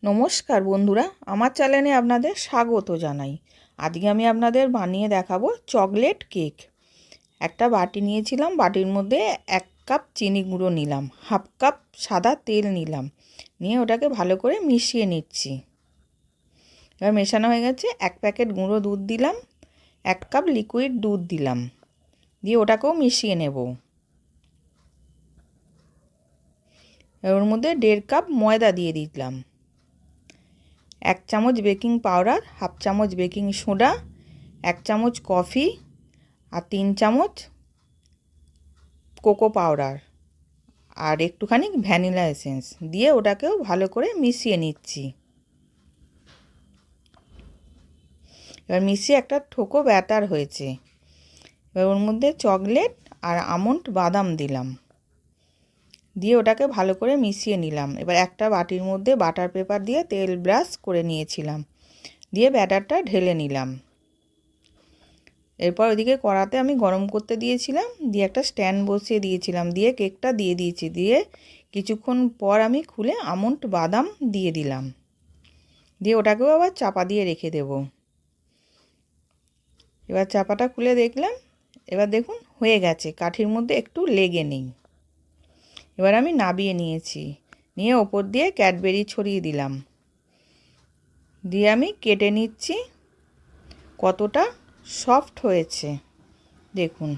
নমস্কার বন্ধুরা, আমার চ্যানেলে আপনাদের স্বাগত জানাই। আজকে আমি আপনাদের বানিয়ে দেখাবো চকলেট কেক। একটা বাটি নিয়েছিলাম, বাটির মধ্যে 1 কাপ চিনি গুঁড়ো নিলাম, হাফ কাপ সাদা তেল নিলাম, নিয়ে ওটাকে ভালো করে মিশিয়ে নিচ্ছি। এবার মেশানো হয়ে গেছে। 1 প্যাকেট গুঁড়ো দুধ দিলাম, 1 কাপ লিকুইড দুধ দিলাম, দিয়ে ওটাকেও মিশিয়ে নেব। ওর মধ্যে 1.5 কাপ ময়দা দিয়ে দিলাম, 1 চামচ বেকিং পাউডার, হাফ চামচ বেকিং সোডা, 1 চামচ কফি আর 3 চামচ কোকো পাউডার আর একটুখানি ভ্যানিলা এসেন্স দিয়ে ওটাকেও ভালো করে মিশিয়ে নিচ্ছি। এবার মিশিয়ে একটা ঠোকো ব্যাটার হয়েছে। এবার ওর মধ্যে চকলেট আর আমন্ড বাদাম দিলাম, দিয়ে ওটাকে ভালো করে মিশিয়ে নিলাম। এবার একটা বাটির মধ্যে বাটার পেপার দিয়ে তেল ব্রাশ করে নিয়েছিলাম, দিয়ে ব্যাটারটা ঢেলে নিলাম। এরপর ওইদিকে কড়াতে আমি গরম করতে দিয়েছিলাম, দিয়ে একটা স্ট্যান্ড বসিয়ে দিয়েছিলাম, দিয়ে কেকটা দিয়ে দিয়েছি। দিয়ে কিছুক্ষণ পর আমি খুলে আমন্ড বাদাম দিয়ে দিলাম, দিয়ে ওটাকেও আবার চাপা দিয়ে রেখে দেব। এবার চাপাটা খুলে দেখলাম, এবার দেখুন হয়ে গেছে, কাঠির মধ্যে একটু লেগে নেই। এবার আমি নাবিয়ে নিয়েছি, নিয়ে ওপর দিয়ে ক্যাডবেরি ছড়িয়ে দিলাম, দিয়ে আমি কেটে নিচ্ছি। কতটা সফট হয়েছে দেখুন।